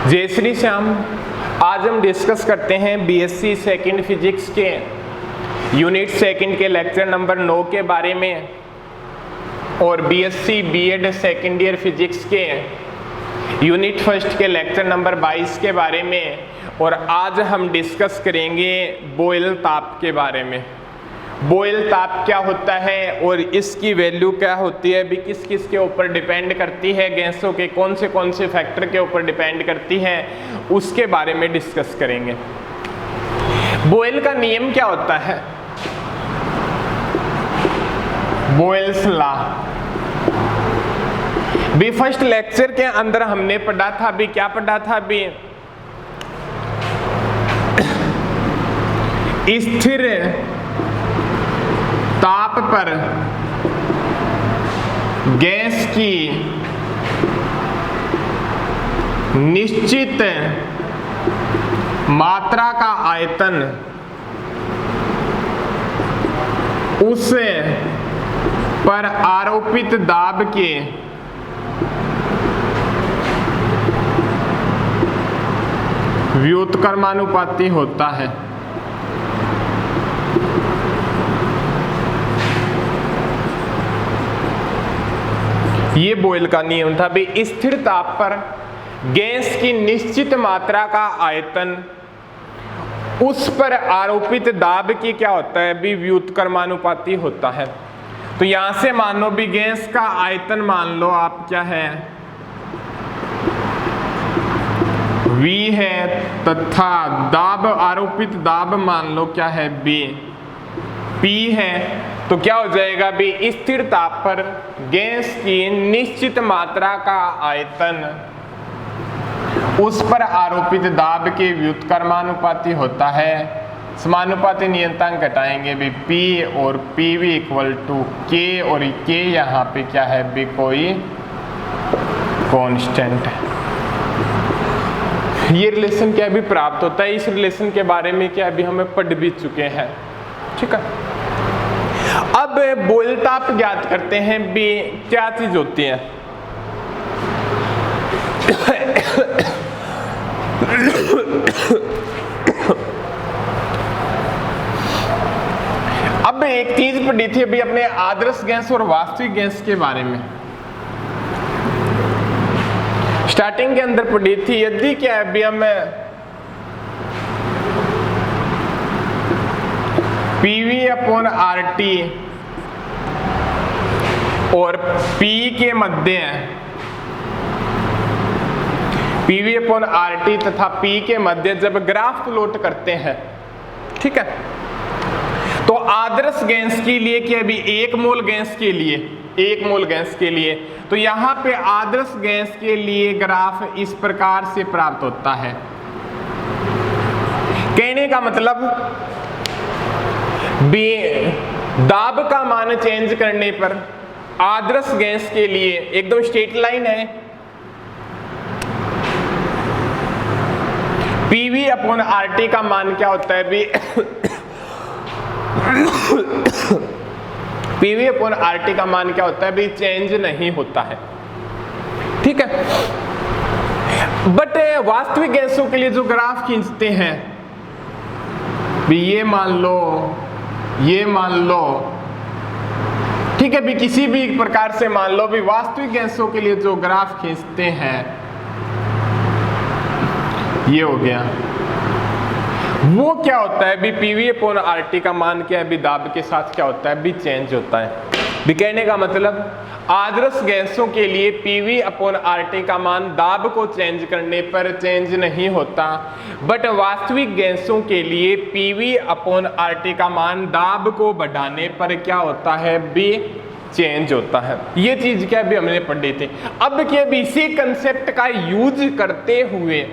जय श्री श्याम। आज हम डिस्कस करते हैं बीएससी सेकंड फिजिक्स के यूनिट सेकंड के लेक्चर नंबर 9 के बारे में और BSc BEd second year physics के यूनिट फर्स्ट के लेक्चर नंबर 22 के बारे में। और आज हम डिस्कस करेंगे बॉयल ताप के बारे में। बॉयल ताप क्या होता है और इसकी वैल्यू क्या होती है, भी किस किस के ऊपर डिपेंड करती है, गैसों के कौन से फैक्टर के ऊपर डिपेंड करती है, उसके बारे में डिस्कस करेंगे। बॉयल का नियम क्या होता है, बॉयल्स लॉ। भी फर्स्ट लेक्चर के अंदर हमने पढ़ा था, भी क्या पढ़ा था, भी स्थिर ताप पर गैस की निश्चित मात्रा का आयतन उस पर आरोपित दाब के व्युत्क्रमानुपाती होता है। ये बॉयल का नियम था। भी स्थिर ताप पर गैस की निश्चित मात्रा का आयतन उस पर आरोपित दाब की क्या होता है, भी व्युत्क्रमानुपाती होता है। तो यहां से मान लो भी गैस का आयतन मान लो आप क्या है, V है, तथा दाब आरोपित दाब मान लो क्या है, B P है। तो क्या हो जाएगा, भी स्थिर ताप पर गैस की निश्चित मात्रा का आयतन उस पर आरोपित दाब के व्युत्क्रमानुपाती होता है। समानुपाती नियतांक घटाएंगे भी P और PV इक्वल टू K, और K यहाँ पे क्या है, भी कोई कांस्टेंट है। ये रिलेशन क्या भी प्राप्त होता है, इस रिलेशन के बारे में क्या अभी हमें पढ़ भी चुके हैं। ठीक है, अब बॉयल ताप ज्ञात करते हैं भी क्या चीज होती है। अब एक चीज पढ़ी थी अभी अपने आदर्श गैस और वास्तविक गैस के बारे में। स्टार्टिंग के अंदर पढ़ी थी, यदि क्या अभी हम PV अपॉन RT और P के मध्य PV अपॉन RT तथा P के मध्य जब ग्राफ प्लॉट करते हैं, ठीक है, तो आदर्श गैस के लिए क्या भी 1 मोल गैस के लिए 1 मोल गैस के लिए, तो यहां पे आदर्श गैस के लिए ग्राफ इस प्रकार से प्राप्त होता है। कहने का मतलब भी दाब का मान चेंज करने पर आदर्श गैस के लिए एकदम स्ट्रेट लाइन है, PV अपॉन RT का मान क्या होता है, भी PV अपॉन RT का मान क्या होता है, भी चेंज नहीं होता है। ठीक है, बट वास्तविक गैसों के लिए जो ग्राफ खींचते हैं भी ये मान लो, ठीक है, भी किसी भी प्रकार से मान लो भी वास्तविक गैसों के लिए जो ग्राफ खींचते हैं, ये हो गया, वो क्या होता है, भी PV अपॉन RT का मान क्या है, भी दाब के साथ क्या होता है, भी चेंज होता है। भी कहने का मतलब आदर्श गैसों के लिए PV अपॉन RT का मान दाब को चेंज करने पर चेंज नहीं होता, बट वास्तविक गैसों के लिए PV अपॉन RT का मान दाब को बढ़ाने पर क्या होता है, भी चेंज होता है। ये चीज क्या भी हमने पढ़ी थी। अब क्या भी इसी कंसेप्ट का यूज करते हुए,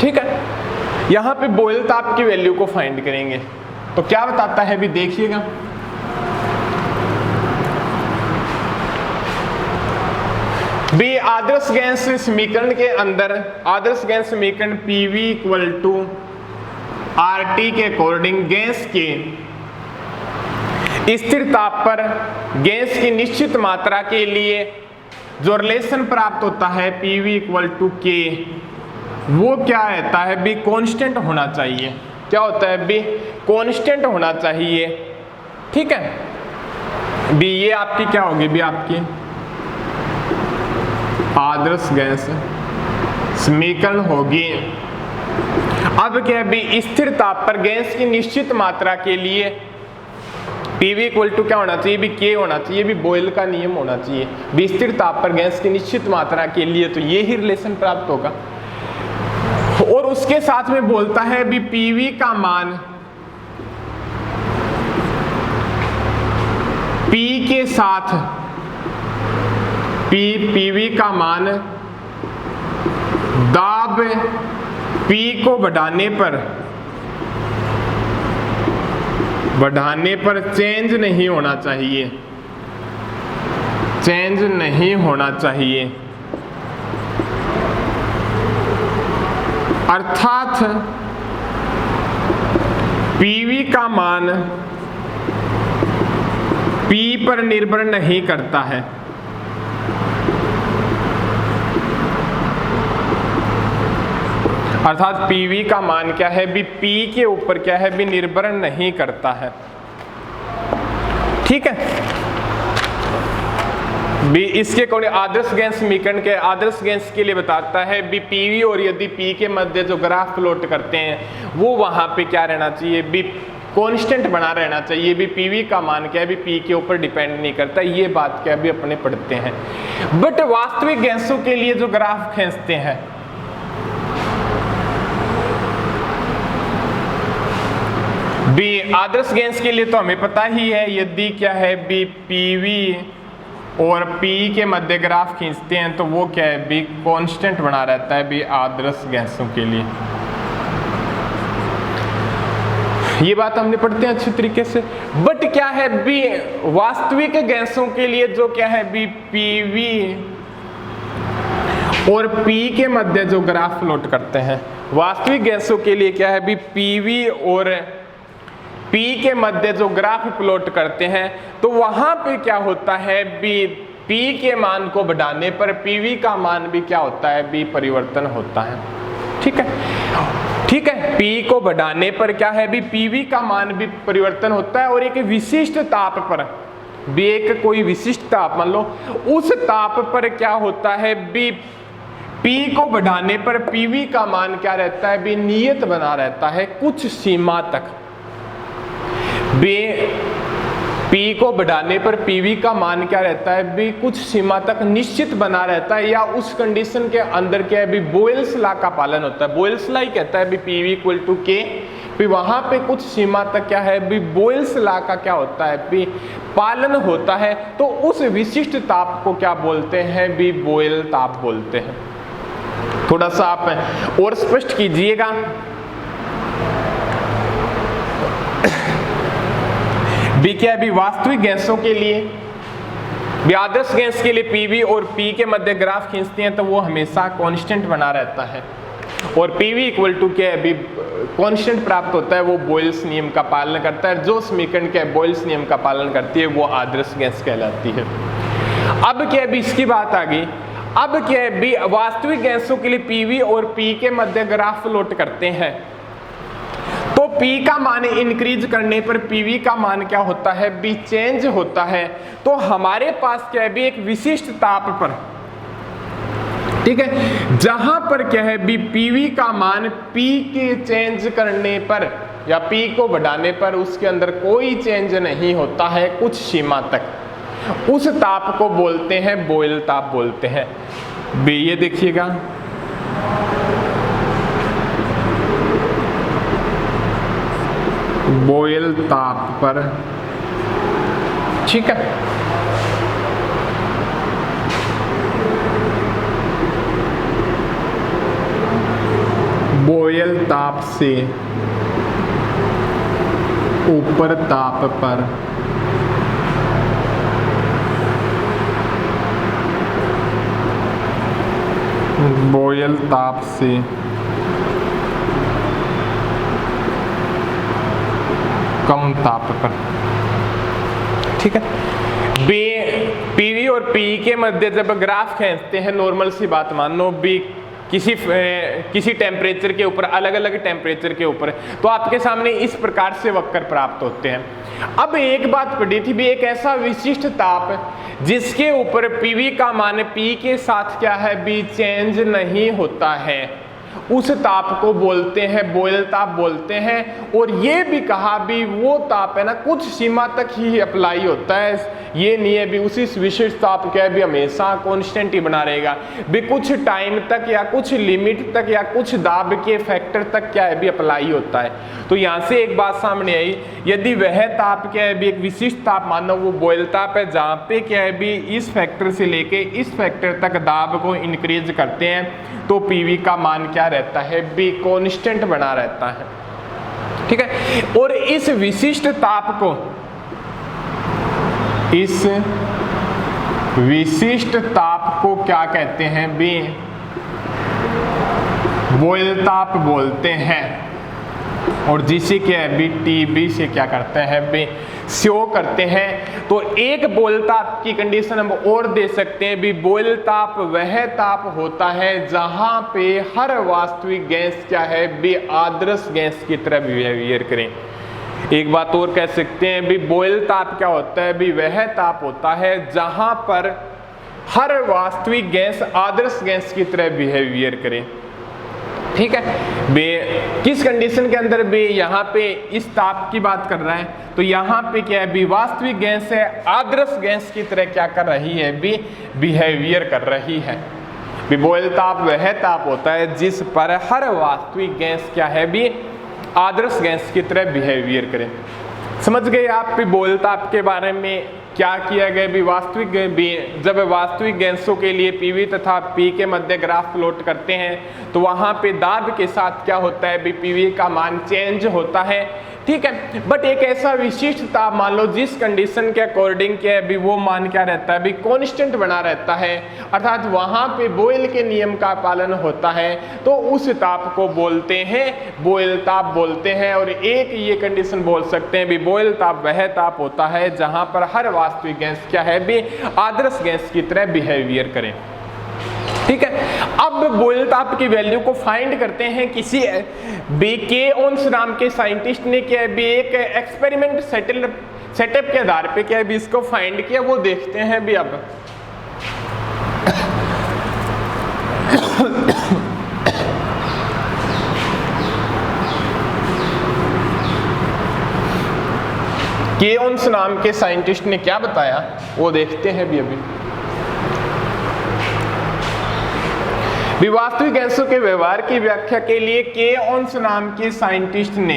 ठीक है, यहां पे बॉयल ताप की वैल्यू को फाइंड करेंगे। तो क्या बताता है, भी देखिएगा, भी आदर्श गैस समीकरण के अंदर आदर्श गैस समीकरण PV इक्वल टू RT के अकॉर्डिंग गैस के स्थिर ताप पर गैस की निश्चित मात्रा के लिए जो रिलेशन प्राप्त होता है PV इक्वल टू K, वो क्या रहता है बी कांस्टेंट होना चाहिए। क्या होता है बी कांस्टेंट होना चाहिए। ठीक है बी ये आपकी क्या होगी बी आपकी आदर्श गैस समीकरण होगी। अब क्या है बी स्थिर ताप पर गैस की निश्चित मात्रा के लिए पीवी इक्वल टू क्या होना चाहिए बी के होना चाहिए, भी बॉयल का नियम होना चाहिए। भी स्थिर ताप पर गैस की निश्चित मात्रा के लिए तो ये ही रिलेशन प्राप्त होगा। और उसके साथ में बोलता है भी पीवी का मान पी के साथ पीवी का मान दाब पी को बढ़ाने पर चेंज नहीं होना चाहिए, चेंज नहीं होना चाहिए। अर्थात पीवी का मान पी पर निर्भर नहीं करता है। अर्थात पीवी का मान क्या है भी पी के ऊपर क्या है भी निर्भर नहीं करता है। ठीक है भी इसके अकॉर्डिंग आदर्श गैस समीकरण के आदर्श गैस के लिए बताता है भी पीवी और यदि पी के मध्य जो ग्राफ प्लॉट करते हैं वो वहां पे क्या रहना चाहिए भी कांस्टेंट बना रहना चाहिए। भी पीवी का मान क्या है भी पी के ऊपर डिपेंड नहीं करता। ये बात क्या भी अपने पढ़ते हैं। बट वास्तविक गैसों के लिए जो ग्राफ खींचते हैं बी आदर्श गैस के लिए तो हमें पता ही है यदि क्या है बी पीवी और पी के मध्य ग्राफ खींचते हैं तो वो क्या है बी कांस्टेंट बना रहता है भी आदर्श गैसों के लिए। ये बात हमने पढ़ते हैं अच्छी तरीके से। बट क्या है बी वास्तविक गैसों के लिए जो क्या है बी पीवी और पी के मध्य जो ग्राफ प्लॉट करते हैं वास्तविक गैसों के लिए क्या है भी पीवी और पी के मध्य जो ग्राफ प्लॉट करते हैं तो वहां पे क्या होता है बी पी के मान को बढ़ाने पर पीवी का मान भी क्या होता है बी परिवर्तन होता है। ठीक है ठीक है पी को बढ़ाने पर क्या है भी पीवी का मान भी परिवर्तन होता है। और एक विशिष्ट ताप पर भी एक कोई विशिष्ट ताप मान लो उस ताप पर क्या होता है भी पी को बढ़ाने पर पीवी का मान क्या रहता है भी नियत बना रहता है कुछ सीमा तक। पी को बढ़ाने पर पीवी का मान क्या रहता है भी कुछ सीमा तक निश्चित बना रहता है या उस कंडीशन के अंदर क्या है भी बोयल्स लॉ का पालन होता है। बोयल्स लॉ ही कहता है भी पीवी इक्वल टू के भी वहां पे कुछ सीमा तक क्या है भी बोयल्स लॉ का क्या होता है भी पालन होता है। तो उस विशिष्ट ताप को क्या बोलते हैं भी बोयल ताप बोलते हैं। थोड़ा सा आप और स्पष्ट कीजिएगा। भी क्या है भी वास्तविक गैसों के लिए भी आदर्श गैस के लिए पीवी और पी के मध्य ग्राफ खींचते हैं तो वो हमेशा कांस्टेंट बना रहता है। और पीवी इक्वल टू क्या है भी कांस्टेंट प्राप्त होता है वो बॉयल्स नियम का पालन करता है। जो समीकरण क्या है बॉयल्स नियम का पालन करती है वो आदर्श गैस कहलाती है। अब क्या है भी इसकी बात आ गई। अब क्या है भी वास्तविक गैसों के लिए पीवी और पी के मध्य ग्राफ प्लॉट करते हैं तो P का मान इंक्रीज करने पर PV का मान क्या होता है भी चेंज होता है। तो हमारे पास क्या है भी एक विशिष्ट ताप पर ठीक है जहां पर क्या है भी PV का मान P के चेंज करने पर या P को बढ़ाने पर उसके अंदर कोई चेंज नहीं होता है कुछ सीमा तक, उस ताप को बोलते हैं बॉयल ताप बोलते हैं। भी ये देखिएगा बॉयल ताप पर ठीक है बॉयल ताप से ऊपर ताप पर बॉयल ताप से कम ताप पर ठीक है। पीवी और पी के मध्य जब ग्राफ खींचते हैं नॉर्मल सी बात मान लो बी किसी टेम्परेचर के ऊपर, अलग अलग टेम्परेचर के ऊपर, तो आपके सामने इस प्रकार से वक्र प्राप्त होते हैं। अब एक बात पढ़ी थी भी, एक ऐसा विशिष्ट ताप जिसके ऊपर पीवी का मान पी के साथ क्या है भी चेंज नहीं होता है, उस ताप को बोलते हैं बॉयल ताप बोलते हैं। और ये भी कहा भी वो ताप है ना कुछ सीमा तक ही अप्लाई होता है, ये नहीं है भी उसी विशिष्ट ताप क्या है भी हमेशा कांस्टेंट ही बना रहेगा भी, कुछ टाइम तक या कुछ लिमिट तक या कुछ दाब के फैक्टर तक क्या है भी अप्लाई होता है। तो यहाँ से एक बात सामने आई, यदि वह ताप क्या है भी एक विशिष्ट ताप मानो वो बॉयल ताप है, जहाँ पे क्या है भी इस फैक्टर से लेके इस फैक्टर तक दाब को इंक्रीज करते हैं, तो पीवी का मान क्या रहता है भी कांस्टेंट बना रहता है। ठीक है, और इस विशिष्ट ताप को, इस विशिष्ट ताप को क्या कहते हैं भी बॉयल ताप बोलते हैं, और जिसे क्या है भी टीबी से क्या करते हैं भी शो करते हैं। तो एक बॉयल ताप की कंडीशन हम और दे सकते हैं भी, बॉयल ताप वह ताप होता है जहां पे हर वास्तविक गैस क्या है भी आदर्श गैस की तरह बिहेवियर करें। एक बात और कह सकते हैं भी, बॉयल ताप क्या होता है भी वह ताप होता है जहां पर हर वास्तविक गैस आदर्श गैस की तरह बिहेवियर करे। ठीक है बे, किस कंडीशन के अंदर बे यहाँ पे इस ताप की बात कर रहा है, तो यहाँ पे क्या है भी वास्तविक गैस है आदर्श गैस की तरह क्या कर रही है भी बिहेवियर कर रही है। भी बॉयल ताप वह ताप होता है जिस पर हर वास्तविक गैस क्या है भी आदर्श गैस की तरह बिहेवियर करें। समझ गए आप भी बॉयल ताप के बारे में क्या किया गया भी, वास्तविक जब वास्तविक गैसों के लिए पीवी तथा पी के मध्य ग्राफ प्लॉट करते हैं तो वहां पे दाब के साथ क्या होता है भी पीवी का मान चेंज होता है। ठीक है, बट एक ऐसा विशिष्ट ताप मान लो जिस कंडीशन के अकॉर्डिंग क्या है भी वो मान क्या रहता है भी कांस्टेंट बना रहता है, अर्थात वहां पे बॉयल के नियम का पालन होता है, तो उस ताप को बोलते हैं बॉयल ताप बोलते हैं। और एक ये कंडीशन बोल सकते हैं भी बॉयल ताप वह ताप होता है जहां पर हर वास्तविक गैस क्या है भी आदर्श गैस की तरह बिहेवियर करें। ठीक है, अब बॉयल ताप की वैल्यू को फाइंड करते हैं। किसी के ओन्स नाम के साइंटिस्ट ने क्या है भी एक एक्सपेरिमेंट सेटअप के आधार पे क्या है भी इसको फाइंड किया, वो देखते हैं भी। अब के ओन्स नाम के साइंटिस्ट ने क्या बताया वो देखते हैं भी। अभी वास्तविक गैसों के व्यवहार की व्याख्या के लिए के ओन्स नाम के साइंटिस्ट ने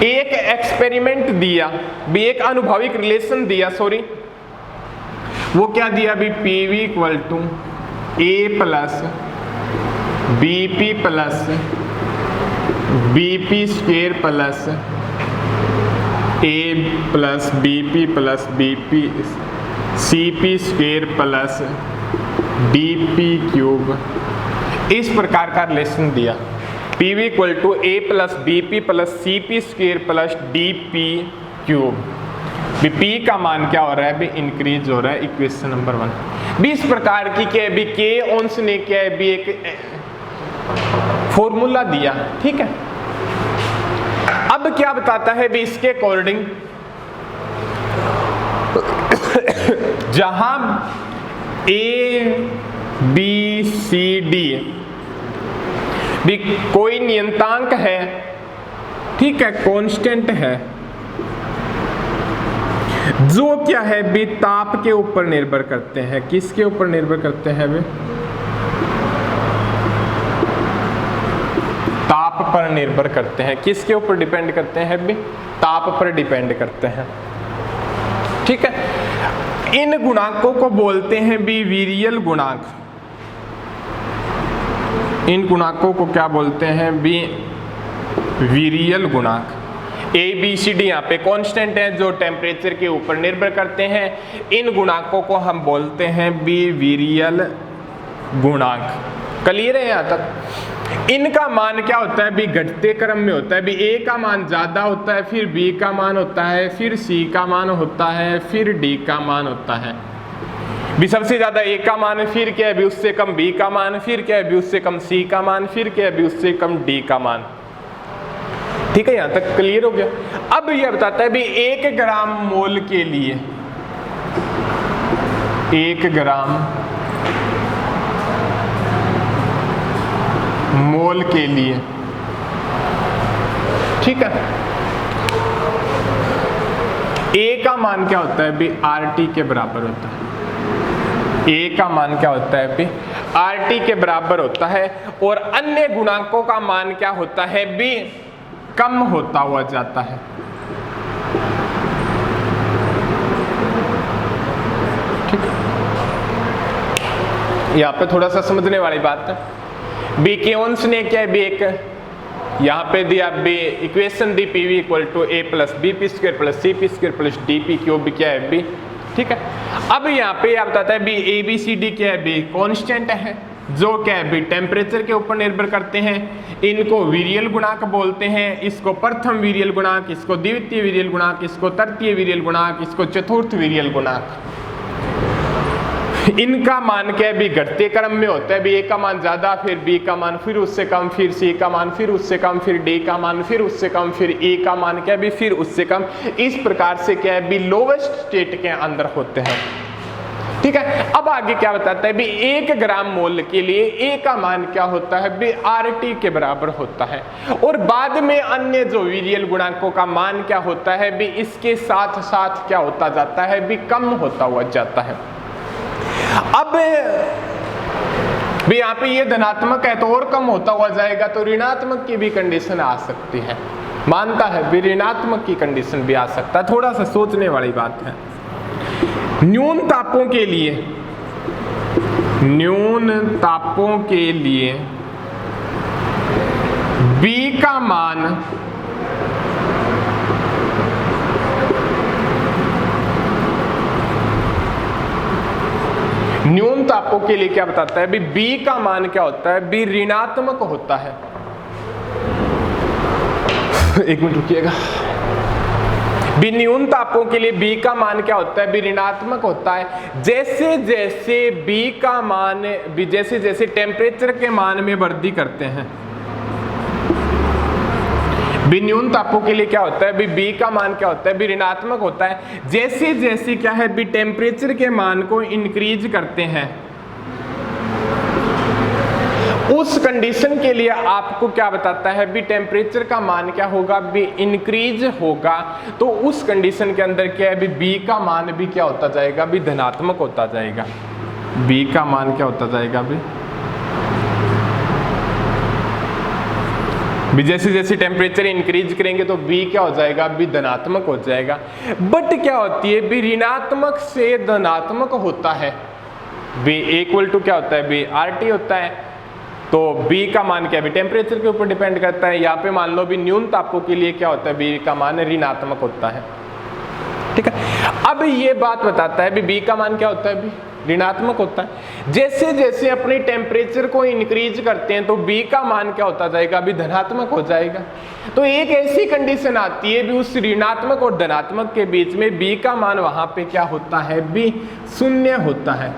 एक एक्सपेरिमेंट दिया भी, एक अनुभविक रिलेशन दिया, सॉरी वो क्या दिया भी, PV equal to A plus BP plus BP square plus A plus BP plus BP CP square plus DP cube, इस प्रकार का रिलेशन दिया। PV equal to A plus BP plus CP square plus DP cube. P का मान क्या हो रहा है भी इंक्रीज हो रहा है, इक्वेशन नंबर 1। भी इस प्रकार की क्या है भी के ओन्स ने क्या है भी एक फॉर्मूला दिया। ठीक है, अब क्या बताता है भी इसके अकॉर्डिंग जहां ए बी सी डी भी कोई नियतांक है, ठीक है, कांस्टेंट है, जो क्या है भी ताप के ऊपर निर्भर करते हैं। किसके ऊपर निर्भर करते हैं भी, ताप पर निर्भर करते हैं। किसके ऊपर डिपेंड करते हैं भी, ताप पर डिपेंड करते हैं। ठीक है, इन गुणांकों को बोलते हैं भी वीरियल गुणांक। इन गुणांकों को क्या बोलते हैं भी वीरियल गुणांक। ए बी सी डी यहाँ पे कांस्टेंट है जो टेम्परेचर के ऊपर निर्भर करते हैं। इन गुणांकों को हम बोलते हैं भी वीरियल गुणांक। क्लियर है यहाँ तक। इनका मान क्या होता है भी घटते क्रम में होता है भी, ए का मान ज्यादा होता है, फिर बी का मान होता है, फिर सी का मान होता है, फिर डी का मान होता है। भी सबसे ज्यादा ए का मान, फिर क्या है भी उससे कम बी का मान, फिर क्या है भी उससे कम सी का मान, फिर क्या है भी उससे कम डी का मान। ठीक है, यहां तक क्लियर हो गया। अब यह बताता है भी 1 ग्राम मोल के लिए, 1 ग्राम मोल के लिए, ठीक है, ए का मान क्या होता है भी आरटी के बराबर होता है। ए का मान क्या होता है भी आरटी के बराबर होता है, और अन्य गुणांकों का मान क्या होता है भी कम होता हुआ जाता है। ठीक है, यहां पे थोड़ा सा समझने वाली बात है। बी के अंश ने क्या है भी एक यहां पे दिया बी इक्वेशन दी P V equal to A plus B P square plus C P square plus D P cube क्या है बी। ठीक है, अब यहाँ पे आप बताता है बी ए बी सी डी क्या है बी कांस्टेंट है, जो क्या है बी टेम्परेचर के ऊपर निर्भर करते हैं। इनको वीरियल गुणांक बोलते हैं, इसको प्रथम वीरियल गुणांक, इसको द्वितीय वीरियल गुणांक, इसको तृतीय वीरियल गुणांक, इसको चतुर्थ वीरियल गुणांक। इनका मान क्या है भी घटते क्रम में होता है, भी ए का मान ज्यादा, फिर बी का मान, फिर उससे कम, फिर सी का मान, फिर उससे कम, फिर डी का मान, फिर उससे कम, फिर ए का मान क्या है भी फिर उससे कम। इस प्रकार से क्या है भी लोवेस्ट स्टेट के अंदर होते हैं। ठीक है, अब आगे क्या बताता है भी 1 ग्राम मोल के लिए ए का मान क्या होता है भी आरटी के बराबर होता है, और बाद में अन्य जो वीरियल गुणांकों का मान क्या होता है भी इसके साथ साथ क्या होता जाता है भी कम होता हुआ जाता है। अब भी यहाँ पे ये धनात्मक है तो और कम होता हुआ जाएगा, तो ऋणात्मक की भी कंडीशन आ सकती है। मानता है भी ऋणात्मक की कंडीशन भी आ सकता है, थोड़ा सा सोचने वाली बात है। न्यून तापों के लिए, न्यून तापों के लिए B का मान न्यून तापों के लिए क्या बताता है भी B का मान क्या होता है भी ऋणात्मक होता है। एक मिनट रुकिएगा। भी न्यून तापों के लिए B का मान क्या होता है भी ऋणात्मक होता है। जैसे जैसे B का मान जैसे जैसे टेम्परेचर के मान में वृद्धि करते हैं, भी न्यून तापों के लिए क्या होता है भी B का मान क्या होता है भी ऋणात्मक होता है। जैसे जैसे क्या है भी टेम्परेचर के मान को इंक्रीज करते हैं, उस कंडीशन के लिए आपको क्या बताता है भी टेम्परेचर का मान क्या होगा भी इंक्रीज होगा, तो उस कंडीशन के अंदर क्या है भी B का मान भी क्या होता जाएगा भी धनात्मक होता जाएगा। B का मान क्या होता जाएगा भी जैसे जैसे टेम्परेचर इंक्रीज करेंगे तो B क्या हो जाएगा भी धनात्मक हो जाएगा। बट क्या होती है भी ऋणात्मक से धनात्मक होता है, B इक्वल टू क्या होता है भी RT होता है। तो B का मान क्या है टेम्परेचर के ऊपर डिपेंड करता है। यहाँ पे मान लो भी न्यून तापों के लिए क्या होता है B का मान ऋणात्मक होता है। ठीक है, अब ये बात बताता है भी B का मान क्या होता है भी ऋणात्मक होता है। जैसे जैसे अपने टेम्परेचर को इंक्रीज करते हैं तो B का मान क्या होता जाएगा भी धनात्मक हो जाएगा। तो एक ऐसी कंडीशन आती है भी उस ऋणात्मक और धनात्मक के बीच में B का मान वहां पे क्या होता है भी शून्य होता है।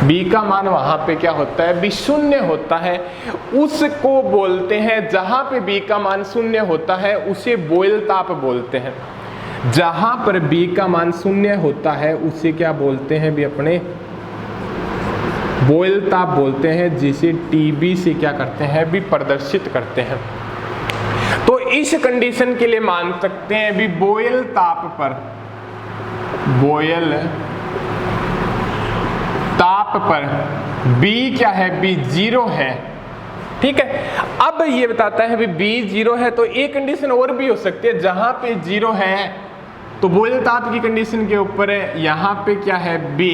B का मान वहां पे क्या होता है भी शून्य होता है। उसको बोलते हैं, जहां पे B का मान शून्य होता है उसे बॉयल ताप बोलते हैं। जहां पर B का मान शून्य होता है उसे क्या बोलते हैं भी अपने बॉयल ताप बोलते हैं, जिसे TB से क्या करते हैं भी प्रदर्शित करते हैं। तो इस कंडीशन के लिए मान सकते हैं भी बॉयल ताप पर, बॉयल ताप पर B क्या है भी 0 है। ठीक है, अब ये बताता है भी B 0 है, तो एक कंडीशन और भी हो सकती है। जहां पे 0 है तो बॉयल ताप की कंडीशन के ऊपर है, यहां पे क्या है B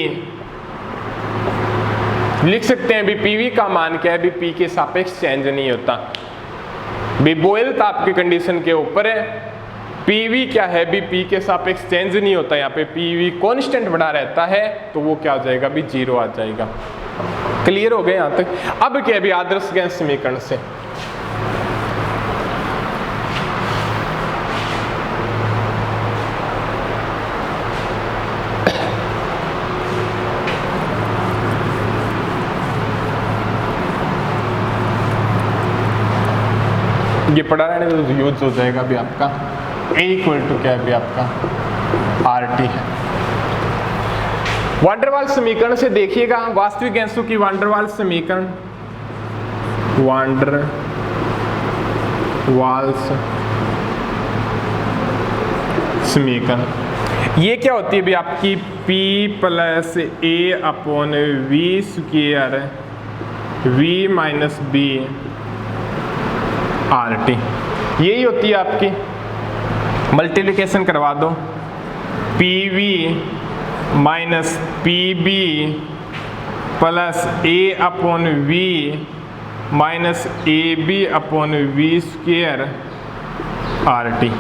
लिख सकते हैं भी PV का मान क्या है भी P के सापेक्ष चेंज नहीं होता। भी बॉयल ताप की कंडीशन के ऊपर है, PV क्या है भी P के सापेक्ष चेंज नहीं होता। यहाँ पे PV कांस्टेंट बना रहता है, तो वो क्या आ जाएगा भी 0 आ जाएगा। क्लियर हो गए यहाँ तक। अब क्या भी आदर्श गैस समीकरण से ये पढ़ा रहने तो यूज हो जाएगा अभी आपका A इक्वल टू क्या है अभी आपका RT है। वान डेर वाल्स समीकरण से देखिएगा वास्तविक गैसों की वान डेर वाल्स समीकरण, वान डेर वाल्स समीकरण ये क्या होती है अभी आपकी P plus A upon V square V minus B RT, यही होती है आपकी। मल्टीप्लिकेशन करवा दो PV minus PB plus A upon V minus AB upon V square RT,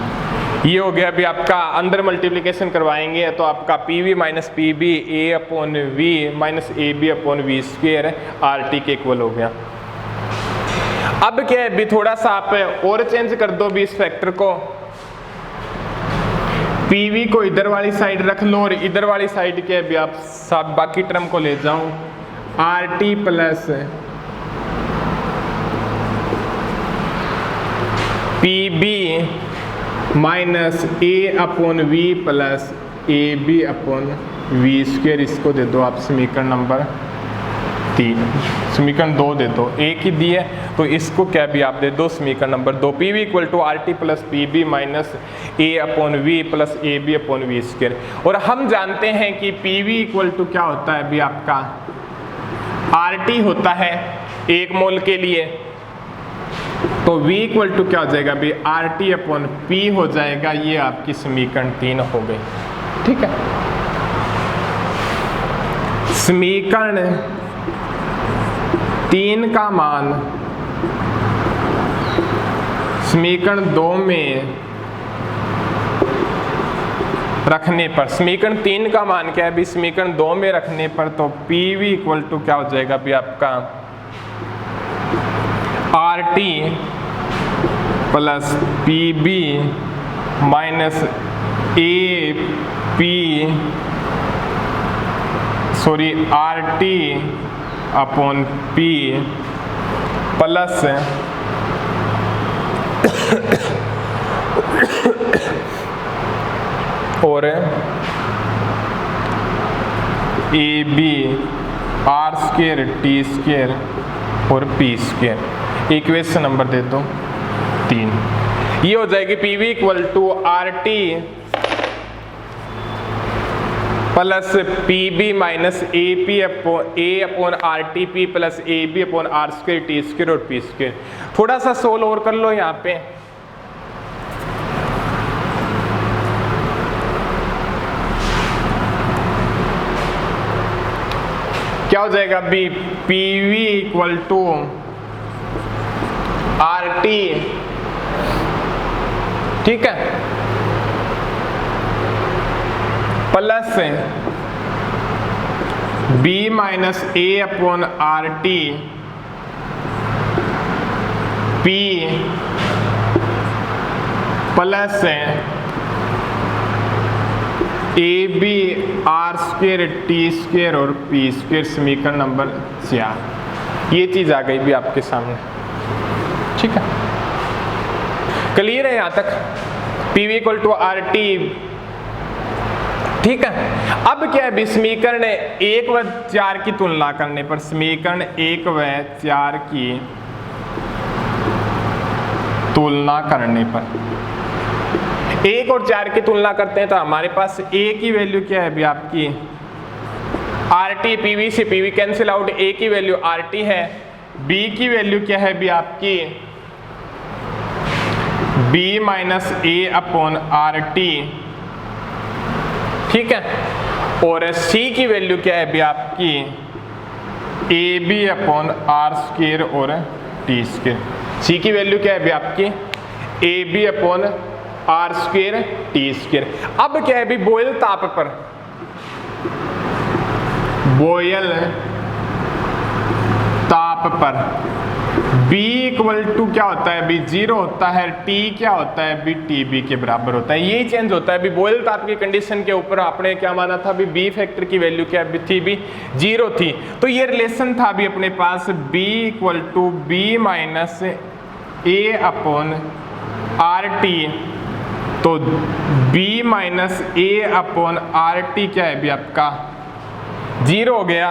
ये हो गया। अभी आपका अंदर मल्टीप्लिकेशन करवाएंगे तो आपका PV minus PB A upon V minus AB upon V square RT के इक्वल हो गया। अब क्या है अभी थोड़ा सा आप और चेंज कर दो भी इस फैक्टर को, PV को इधर वाली साइड रख लो और इधर वाली साइड के अभी आप सब बाकी टर्म को ले जाओ RT plus PB minus A upon V plus AB upon V square, इसको दे दो आप समीकरण नंबर 3, समीकरण 2 दे दो, एक ही दिए तो इसको क्या भी आप दे दो समीकरण नंबर 2। PV equal to RT plus PB minus A upon V plus AB upon V square. और हम जानते हैं कि PV इक्वल टू क्या होता है अभी आपका RT होता है 1 मोल के लिए, तो V इक्वल टू क्या हो जाएगा अभी RT अपॉन P हो जाएगा। ये आपकी समीकरण 3 हो गई, ठीक है। समीकरण 3 का मान समीकरण 2 में रखने पर, समीकरण 3 का मान क्या है अभी समीकरण 2 में रखने पर, तो PV इक्वल टू क्या हो जाएगा अभी आपका RT plus PB minus RT upon P plus और AB R square T square और P स्क्वायर। इक्वेशन नंबर दे दो 3, ये हो जाएगी PV equal to RT plus PB minus A upon RTP plus AB upon R square T square और P square. थोड़ा सा सोल्व और कर लो यहाँ पे, क्या हो जाएगा अभी PV इक्वल टू RT, ठीक है, plus B minus A upon RT P plus AB R square T square और P स्क्वायर। समीकरण नंबर 4, ये चीज आ गई भी आपके सामने, ठीक है। क्लियर है यहाँ तक? PV इक्वल टू RT, ठीक है। अब क्या है भी समीकरण 1 व 4 की तुलना करने पर, समीकरण 1 व 4 की तुलना करने पर, 1 और 4 की तुलना करते हैं तो हमारे पास A की वैल्यू क्या है अभी आपकी RT, PV से PV कैंसिल आउट, A की वैल्यू RT है, B की वैल्यू क्या है अभी आपकी B minus A upon RT, ठीक है, और C की वैल्यू क्या है अभी आपकी AB अपॉन R स्क्वायर और T स्क्वायर। C की वैल्यू क्या है अभी आपकी AB upon R square T square. अब क्या है अभी बॉयल ताप पर, बॉयल ताप पर B इक्वल टू क्या होता है अभी 0 होता है, T क्या होता है अभी TB के बराबर होता है। यही चेंज होता है अभी बॉयल ताप की कंडीशन के ऊपर आपने क्या माना था अभी B फैक्टर की वैल्यू क्या थी भी 0 थी, तो ये रिलेशन था अभी अपने पास B equal to B minus A upon R T, तो B minus A upon R T क्या है भी आपका 0 हो गया।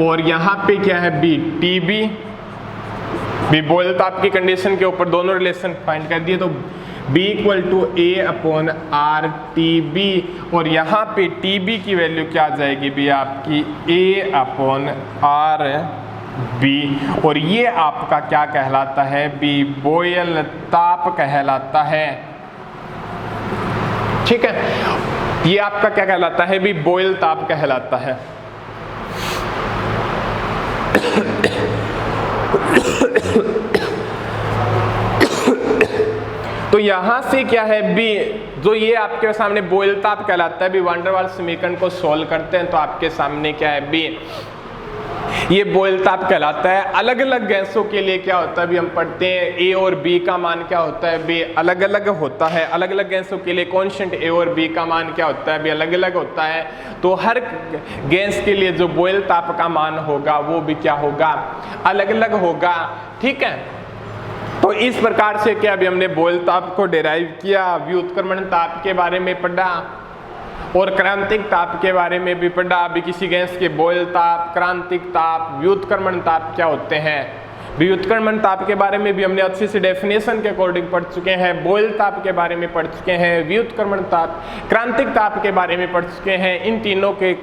और यहाँ पे क्या है बी टी बी भी बॉयल ताप की कंडीशन के ऊपर दोनों रिलेशन फाइंड कर दिए, तो B equal to A upon R T B, और यहाँ पे टी बी की वैल्यू क्या आ जाएगी भी आपकी ए अपॉन आर बी, और ये आपका क्या कहलाता है भी बॉयल ताप कहलाता है। ठीक है, ये आपका क्या कहलाता है भी बॉयल ताप कहलाता है। तो यहां से क्या है बी, जो ये आपके सामने बॉयल ताप कहलाता है भी, वान डेर वाल्स समीकरण को सॉल्व करते हैं तो आपके सामने क्या है बी ये बॉयल ताप कहलाता है। अलग अलग गैसों के लिए क्या होता है भी हम पढ़ते हैं ए और बी का मान क्या होता है भी अलग अलग होता है। अलग अलग गैसों के लिए कांस्टेंट ए और बी का मान क्या होता है भी अलग अलग होता है। तो हर गैस के लिए जो बॉयल ताप का मान होगा वो भी क्या होगा अलग अलग होगा। ठीक है, तो इस प्रकार से क्या अभी हमने बॉयल ताप को डिराइव किया, व्युत्क्रमण ताप के बारे में पढ़ा और क्रांतिक ताप के बारे में भी पढ़ा। अभी किसी गैस के बॉयल ताप, क्रांतिक ताप, व्युत्क्रमण ताप क्या होते हैं। व्युत्क्रमण ताप के बारे में भी हमने अच्छे से डेफिनेशन के अकॉर्डिंग पढ़ चुके हैं, बॉयल ताप के बारे में पढ़ चुके हैं, व्युत्क्रमण ताप, क्रांतिक ताप के बारे में पढ़ चुके हैं। इन तीनों के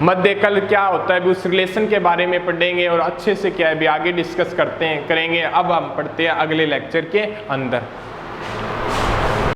मध्य कल क्या होता है भी उस रिलेशन के बारे में पढ़ेंगे और अच्छे से क्या है भी आगे डिस्कस करेंगे। अब हम पढ़ते हैं अगले लेक्चर के अंदर।